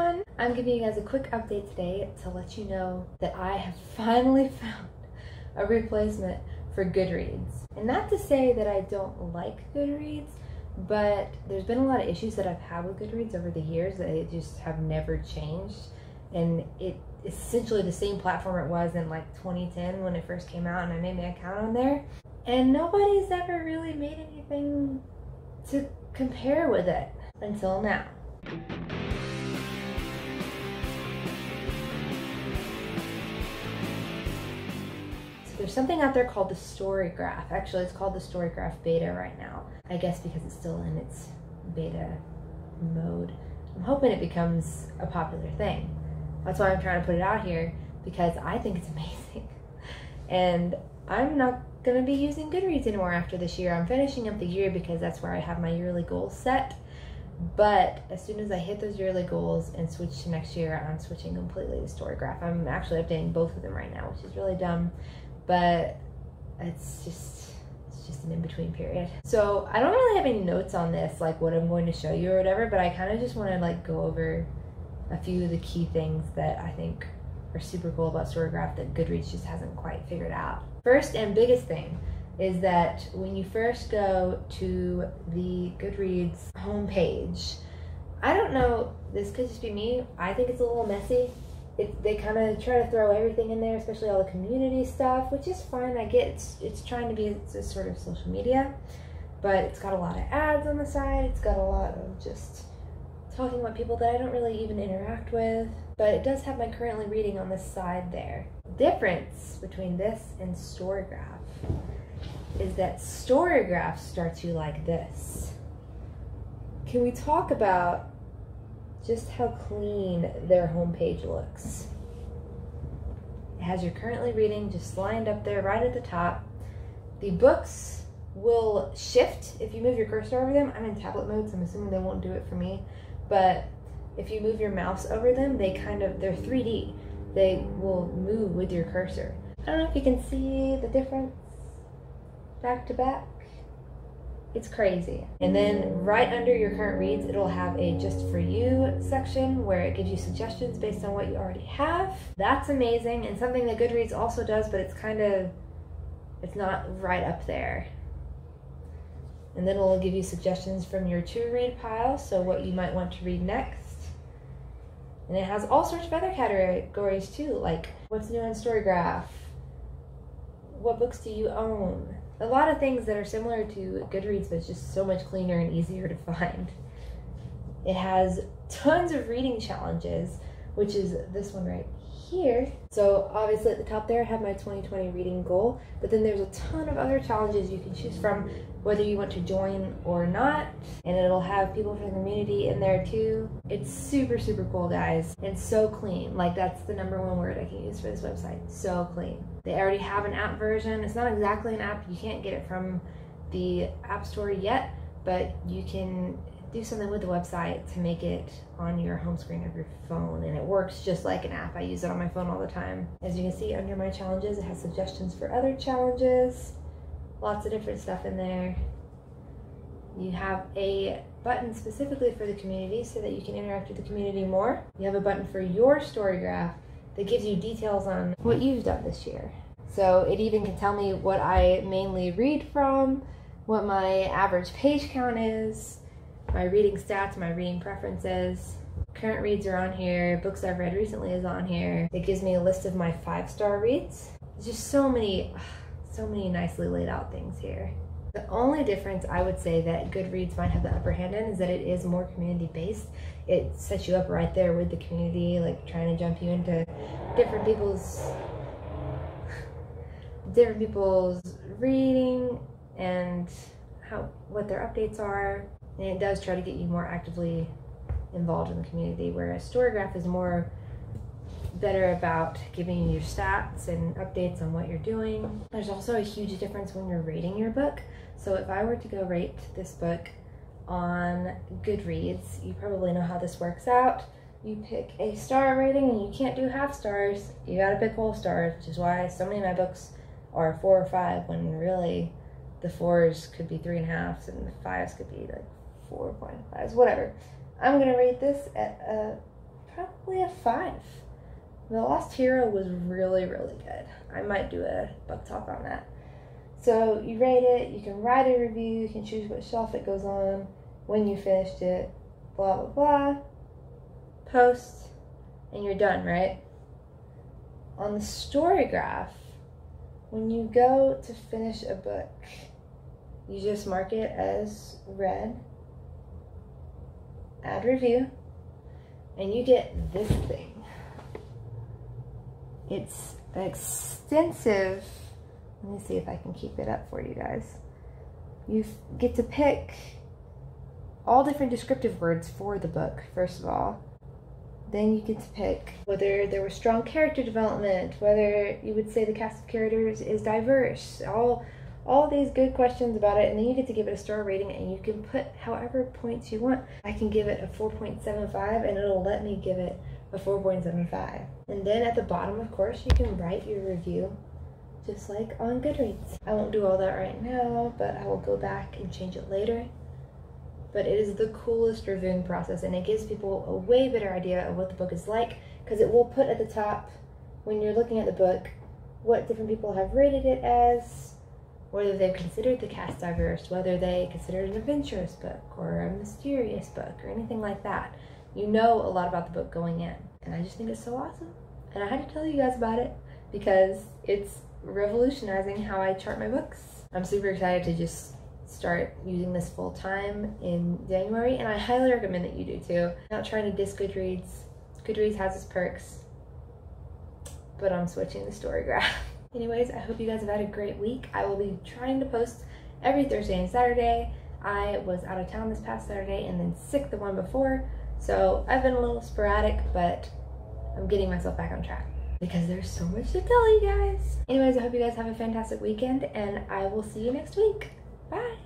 everyone! I'm giving you guys a quick update today to let you know that I have finally found a replacement for Goodreads. And not to say that I don't like Goodreads, but there's been a lot of issues that I've had with Goodreads over the years that it just have never changed. And it's essentially the same platform it was in like 2010 when it first came out, and I made my account on there. And nobody's ever really made anything to compare with it until now. So there's something out there called the Storygraph. Actually, it's called the Storygraph Beta right now. I guess because it's still in its beta mode. I'm hoping it becomes a popular thing. That's why I'm trying to put it out here, because I think it's amazing. And I'm not going to be using Goodreads anymore after this year. I'm finishing up the year because that's where I have my yearly goals set. But as soon as I hit those yearly goals and switch to next year, I'm switching completely to Storygraph. I'm actually updating both of them right now, which is really dumb, but it's just an in-between period. So I don't really have any notes on this, like what I'm going to show you or whatever, but I kind of just want to like go over a few of the key things that I think are super cool about Storygraph that Goodreads just hasn't quite figured out. First and biggest thing is that when you first go to the Goodreads homepage, I don't know, this could just be me, I think it's a little messy. They kind of try to throw everything in there, especially all the community stuff, which is fine. I get it's trying to be a sort of social media, but it's got a lot of ads on the side. It's got a lot of just talking about people that I don't really even interact with, but it does have my currently reading on this side there. The difference between this and Storygraph is that Storygraph starts you like this. Can we talk about just how clean their homepage looks? It has your currently reading just lined up there right at the top. The books will shift if you move your cursor over them. I'm in tablet mode, so I'm assuming they won't do it for me. But if you move your mouse over them, they're 3D. They will move with your cursor. I don't know if you can see the difference back to back. It's crazy. And then right under your current reads, it'll have a just for you section where it gives you suggestions based on what you already have. That's amazing, and something that Goodreads also does, but it's not right up there. And then it'll give you suggestions from your to-read pile, so what you might want to read next. And it has all sorts of other categories too, like what's new on Storygraph, what books do you own, a lot of things that are similar to Goodreads, but it's just so much cleaner and easier to find. It has tons of reading challenges, which is this one right here. So obviously at the top there I have my 2020 reading goal, but then there's a ton of other challenges you can choose from, whether you want to join or not, and it'll have people from the community in there too. It's super, super cool, guys, and so clean. Like, that's the #1 word I can use for this website. So clean. They already have an app version. It's not exactly an app. You can't get it from the App Store yet, but you can do something with the website to make it on your home screen of your phone, and it works just like an app. I use it on my phone all the time. As you can see under my challenges, it has suggestions for other challenges. Lots of different stuff in there. You have a button specifically for the community so that you can interact with the community more. You have a button for your Storygraph that gives you details on what you've done this year. So it even can tell me what I mainly read from, what my average page count is, my reading stats, my reading preferences. Current reads are on here, books I've read recently is on here. It gives me a list of my 5-star reads. There's just so many nicely laid out things here. The only difference I would say that Goodreads might have the upper hand in is that it is more community based. It sets you up right there with the community, like trying to jump you into different people's reading and what their updates are. And it does try to get you more actively involved in the community, whereas Storygraph is better about giving you your stats and updates on what you're doing. There's also a huge difference when you're rating your book. So if I were to go rate this book on Goodreads, you probably know how this works out. You pick a star rating and you can't do half stars. You gotta pick whole stars, which is why so many of my books are 4 or 5 when really the 4s could be 3.5s and the 5s could be like 4.5s, whatever. I'm gonna rate this at a probably a 5. The Lost Hero was really, really good. I might do a book talk on that. So you rate it, you can write a review, you can choose what shelf it goes on, when you finished it, blah, blah, blah. Post, and you're done, right? On the Storygraph, when you go to finish a book, you just mark it as read, add review, and you get this thing. It's extensive. Let me see if I can keep it up for you guys. You get to pick all different descriptive words for the book, first of all. Then you get to pick whether there was strong character development, whether you would say the cast of characters is diverse, all these good questions about it, and then you get to give it a star rating, and you can put however points you want. I can give it a 4.75, and it'll let me give it a 4.75. And then at the bottom, of course, you can write your review, just like on Goodreads. I won't do all that right now, but I will go back and change it later. But it is the coolest reviewing process, and it gives people a way better idea of what the book is like, because it will put at the top, when you're looking at the book, what different people have rated it as, whether they've considered the cast diverse, whether they consider it an adventurous book or a mysterious book or anything like that. You know a lot about the book going in, and I just think it's so awesome. And I had to tell you guys about it because it's revolutionizing how I chart my books. I'm super excited to just start using this full time in January, and I highly recommend that you do too. I'm not trying to diss Goodreads. Goodreads has its perks, but I'm switching to Storygraph. Anyways, I hope you guys have had a great week. I will be trying to post every Thursday and Saturday. I was out of town this past Saturday and then sick the one before, so I've been a little sporadic, but I'm getting myself back on track because there's so much to tell you guys. Anyways, I hope you guys have a fantastic weekend, and I will see you next week. Bye!